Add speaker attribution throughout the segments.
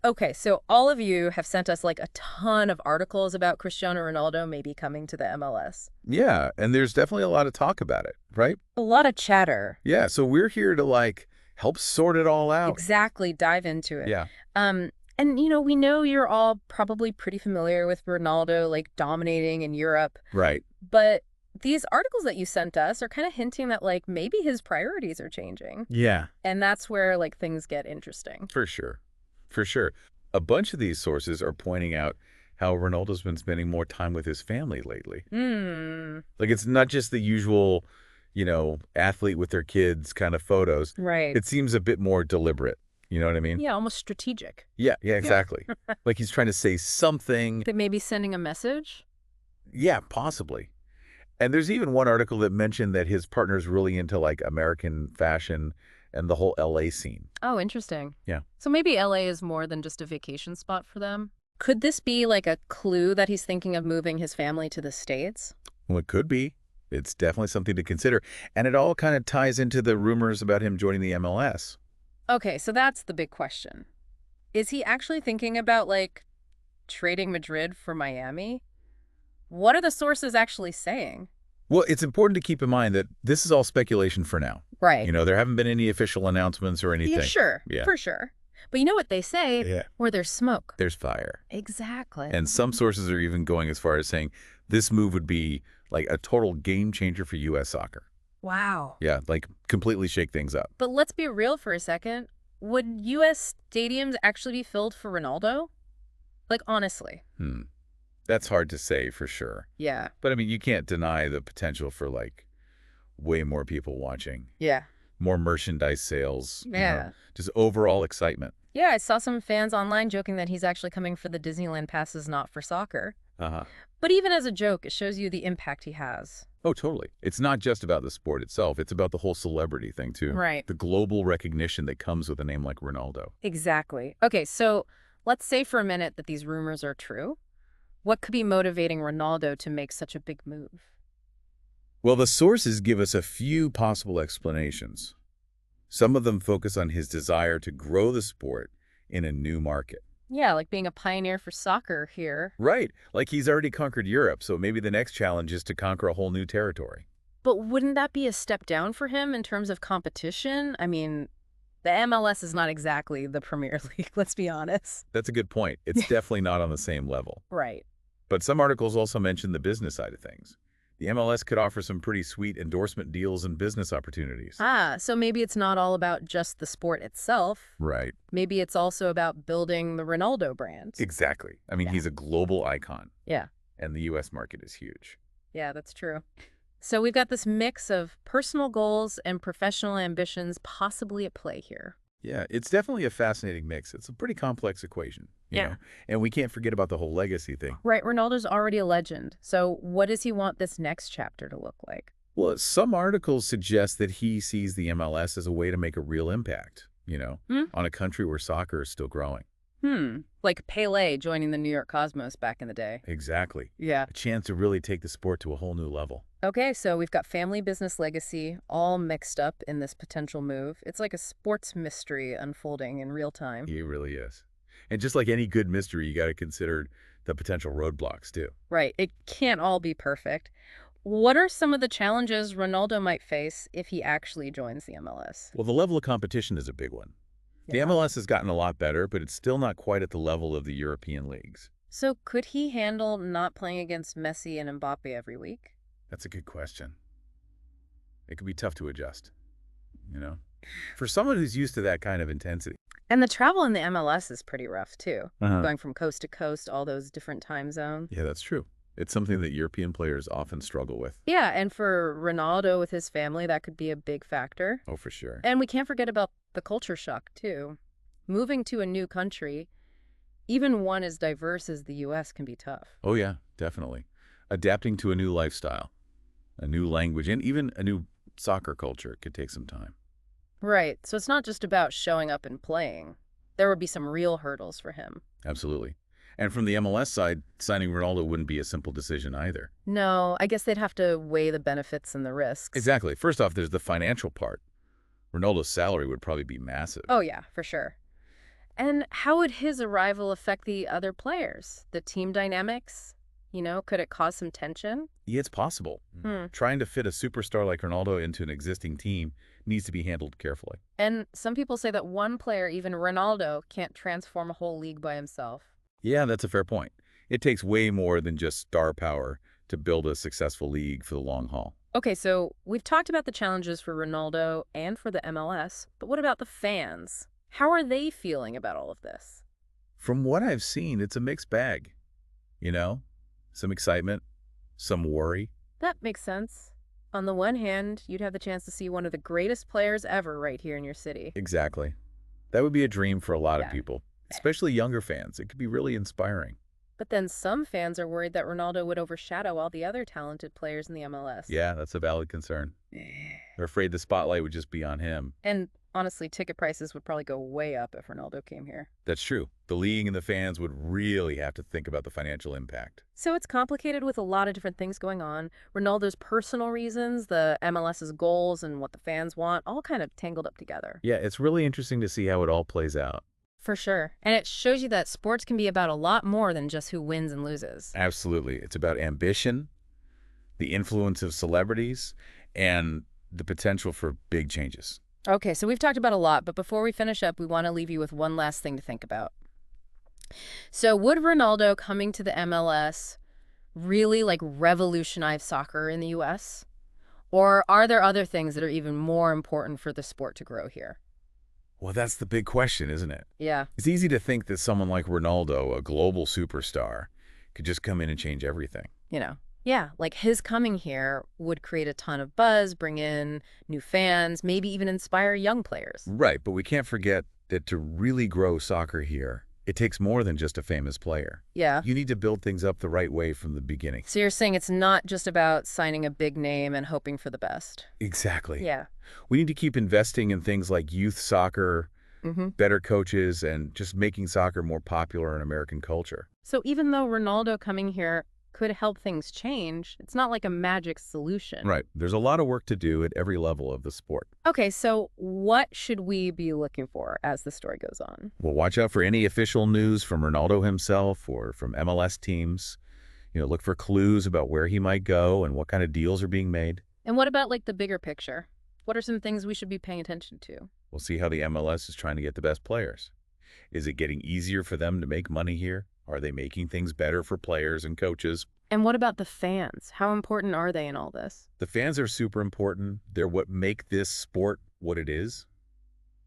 Speaker 1: Okay, so all of you have sent us like a ton of articles about Cristiano Ronaldo maybe coming to the MLS.
Speaker 2: Yeah, and there's definitely a lot of talk about it, right?
Speaker 1: A lot of chatter.
Speaker 2: Yeah, so we're here to help sort it all out.
Speaker 1: Exactly, dive into it.
Speaker 2: Yeah,
Speaker 1: Um, we know you're all probably pretty familiar with Ronaldo like dominating in Europe,
Speaker 2: right.
Speaker 1: but these articles that you sent us are kind of hinting that like maybe his priorities are changing.
Speaker 2: Yeah,
Speaker 1: And that's where like things get interesting.
Speaker 2: for sure. For sure. A bunch of these sources are pointing out how Ronaldo's been spending more time with his family lately.
Speaker 1: Hmm.
Speaker 2: Like, it's not just the usual, athlete with their kids kind of photos.
Speaker 1: Right.
Speaker 2: It seems a bit more deliberate. You know what I mean?
Speaker 1: Yeah, almost strategic.
Speaker 2: Yeah, yeah,
Speaker 1: Yeah.
Speaker 2: exactly. Like he's trying to say something.
Speaker 1: That maybe sending a message?
Speaker 2: Yeah, possibly. And there's even one article that mentioned that his partner's really into American fashion and the whole LA scene.
Speaker 1: Oh, interesting.
Speaker 2: Yeah.
Speaker 1: So maybe LA is more than just a vacation spot for them? Could this be like a clue that he's thinking of moving his family to the States?
Speaker 2: Well, it could be. It's definitely something to consider. And it all kind of ties into the rumors about him joining the MLS.
Speaker 1: Okay, so that's the big question. Is he actually thinking about like trading Madrid for Miami? What are the sources actually saying?
Speaker 2: Well, it's important to keep in mind that this is all speculation for now.
Speaker 1: Right.
Speaker 2: There haven't been any official announcements or
Speaker 1: Yeah,
Speaker 2: anything.
Speaker 1: sure.
Speaker 2: Yeah.
Speaker 1: For sure. But you know what they say?
Speaker 2: Yeah.
Speaker 1: Where there's smoke.
Speaker 2: There's fire.
Speaker 1: Exactly.
Speaker 2: And some sources are even going as far as saying this move would be like a total game changer for U.S. soccer.
Speaker 1: Wow.
Speaker 2: Yeah, like completely shake things up.
Speaker 1: But let's be real for a second. Would U.S. stadiums actually be filled for Ronaldo? Like, honestly.
Speaker 2: That's hard to say for sure.
Speaker 1: Yeah.
Speaker 2: But I mean, you can't deny the potential for way more people watching,
Speaker 1: Yeah.
Speaker 2: more merchandise sales,
Speaker 1: Yeah.
Speaker 2: just overall excitement.
Speaker 1: Yeah, I saw some fans online joking that he's actually coming for the Disneyland passes, not for soccer.
Speaker 2: Uh-huh.
Speaker 1: But even as a joke, it shows you the impact he has.
Speaker 2: Oh, totally. It's not just about the sport itself. It's about the whole celebrity thing, too.
Speaker 1: Right.
Speaker 2: The global recognition that comes with a name like Ronaldo.
Speaker 1: Exactly. Okay, so let's say for a minute that these rumors are true. What could be motivating Ronaldo to make such a big move?
Speaker 2: Well, the sources give us a few possible explanations. Some of them focus on his desire to grow the sport in a new market.
Speaker 1: Yeah, like being a pioneer for soccer here.
Speaker 2: Right. Like he's already conquered Europe, so maybe the next challenge is to conquer a whole new territory.
Speaker 1: But wouldn't that be a step down for him in terms of competition? I mean, the MLS is not exactly the Premier League, let's be honest.
Speaker 2: That's a good point. It's definitely not on the same level.
Speaker 1: Right.
Speaker 2: But some articles also mention the business side of things. The MLS could offer some pretty sweet endorsement deals and business opportunities.
Speaker 1: Ah, so maybe it's not all about just the sport itself.
Speaker 2: Right.
Speaker 1: Maybe it's also about building the Ronaldo brand.
Speaker 2: Exactly. I mean,
Speaker 1: Yeah.
Speaker 2: he's a global icon,
Speaker 1: Yeah.
Speaker 2: and the U.S. market is huge.
Speaker 1: Yeah, that's true. So we've got this mix of personal goals and professional ambitions possibly at play here.
Speaker 2: Yeah, it's definitely a fascinating mix. It's a pretty complex equation, you
Speaker 1: Yeah.
Speaker 2: know? And we can't forget about the whole legacy thing.
Speaker 1: Right, Ronaldo's already a legend. So what does he want this next chapter to look like?
Speaker 2: Well, some articles suggest that he sees the MLS as a way to make a real impact,
Speaker 1: Hmm?
Speaker 2: on a country where soccer is still growing.
Speaker 1: Like Pele joining the New York Cosmos back in the day.
Speaker 2: Exactly.
Speaker 1: Yeah.
Speaker 2: A chance to really take the sport to a whole new level.
Speaker 1: Okay, so we've got family, business, legacy all mixed up in this potential move. It's like a sports mystery unfolding in real time.
Speaker 2: He really is. And just like any good mystery, you got to consider the potential roadblocks, too.
Speaker 1: Right, it can't all be perfect. What are some of the challenges Ronaldo might face if he actually joins the MLS?
Speaker 2: Well, the level of competition is a big one. The
Speaker 1: Yeah.
Speaker 2: MLS has gotten a lot better, but it's still not quite at the level of the European leagues.
Speaker 1: So could he handle not playing against Messi and Mbappe every week?
Speaker 2: That's a good question. It could be tough to adjust, you know? For someone who's used to that kind of intensity.
Speaker 1: And the travel in the MLS is pretty rough, too.
Speaker 2: Uh-huh.
Speaker 1: Going from coast to coast, all those different time zones.
Speaker 2: Yeah, that's true. It's something that European players often struggle with.
Speaker 1: Yeah, and for Ronaldo with his family, that could be a big factor.
Speaker 2: Oh, for sure.
Speaker 1: And we can't forget about the culture shock, too. Moving to a new country, even one as diverse as the U.S., can be tough.
Speaker 2: Oh, yeah, definitely. Adapting to a new lifestyle, a new language, and even a new soccer culture could take some time.
Speaker 1: Right, so it's not just about showing up and playing. There would be some real hurdles for him.
Speaker 2: Absolutely. And from the MLS side, signing Ronaldo wouldn't be a simple decision either.
Speaker 1: No, I guess they'd have to weigh the benefits and the risks.
Speaker 2: Exactly. First off, there's the financial part. Ronaldo's salary would probably be massive.
Speaker 1: Oh, yeah, for sure. And how would his arrival affect the other players? The team dynamics? Could it cause some tension?
Speaker 2: Yeah, it's possible. Trying to fit a superstar like Ronaldo into an existing team needs to be handled carefully.
Speaker 1: And some people say that one player, even Ronaldo, can't transform a whole league by himself.
Speaker 2: Yeah, that's a fair point. It takes way more than just star power to build a successful league for the long haul.
Speaker 1: Okay, so we've talked about the challenges for Ronaldo and for the MLS, but what about the fans? How are they feeling about all of this?
Speaker 2: From what I've seen, it's a mixed bag. You know, some excitement, some worry.
Speaker 1: That makes sense. On the one hand, you'd have the chance to see one of the greatest players ever right here in your city.
Speaker 2: Exactly. That would be a dream for a lot of
Speaker 1: Yeah.
Speaker 2: people, especially younger fans. It could be really inspiring.
Speaker 1: But then some fans are worried that Ronaldo would overshadow all the other talented players in the MLS.
Speaker 2: Yeah, that's a valid concern. They're afraid the spotlight would just be on him.
Speaker 1: And honestly, ticket prices would probably go way up if Ronaldo came here.
Speaker 2: That's true. The league and the fans would really have to think about the financial impact.
Speaker 1: So it's complicated with a lot of different things going on. Ronaldo's personal reasons, the MLS's goals, and what the fans want, all kind of tangled up together.
Speaker 2: Yeah, it's really interesting to see how it all plays out.
Speaker 1: For sure. And it shows you that sports can be about a lot more than just who wins and loses.
Speaker 2: Absolutely. It's about ambition, the influence of celebrities, and the potential for big changes.
Speaker 1: Okay, so we've talked about a lot, but before we finish up, we want to leave you with one last thing to think about. So would Ronaldo coming to the MLS really revolutionize soccer in the US? Or are there other things that are even more important for the sport to grow here?
Speaker 2: Well, that's the big question, isn't it?
Speaker 1: Yeah.
Speaker 2: It's easy to think that someone like Ronaldo, a global superstar, could just come in and change everything.
Speaker 1: Yeah, like his coming here would create a ton of buzz, bring in new fans, maybe even inspire young players.
Speaker 2: Right, but we can't forget that to really grow soccer here, it takes more than just a famous player.
Speaker 1: Yeah.
Speaker 2: You need to build things up the right way from the beginning.
Speaker 1: So you're saying it's not just about signing a big name and hoping for the best.
Speaker 2: Exactly.
Speaker 1: Yeah.
Speaker 2: We need to keep investing in things like youth soccer, better coaches, and just making soccer more popular in American culture.
Speaker 1: So even though Ronaldo coming here could help things change, it's not like a magic solution.
Speaker 2: Right. There's a lot of work to do at every level of the sport.
Speaker 1: Okay, so what should we be looking for as the story goes on?
Speaker 2: Well, watch out for any official news from Ronaldo himself or from MLS teams. Look for clues about where he might go and what kind of deals are being made.
Speaker 1: And what about the bigger picture? What are some things we should be paying attention to?
Speaker 2: We'll see how the MLS is trying to get the best players. Is it getting easier for them to make money here? Are they making things better for players and coaches?
Speaker 1: And what about the fans? How important are they in all this?
Speaker 2: The fans are super important. They're what make this sport what it is.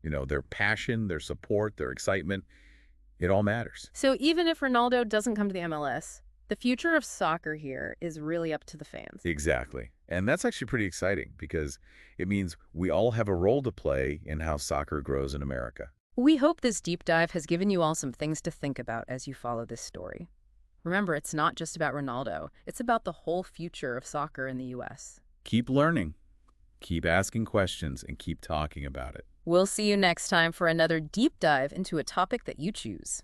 Speaker 2: Their passion, their support, their excitement, it all matters.
Speaker 1: So even if Ronaldo doesn't come to the MLS, the future of soccer here is really up to the fans.
Speaker 2: Exactly. And that's actually pretty exciting because it means we all have a role to play in how soccer grows in America.
Speaker 1: We hope this deep dive has given you all some things to think about as you follow this story. Remember, it's not just about Ronaldo. It's about the whole future of soccer in the U.S.
Speaker 2: Keep learning, keep asking questions, and keep talking about it.
Speaker 1: We'll see you next time for another deep dive into a topic that you choose.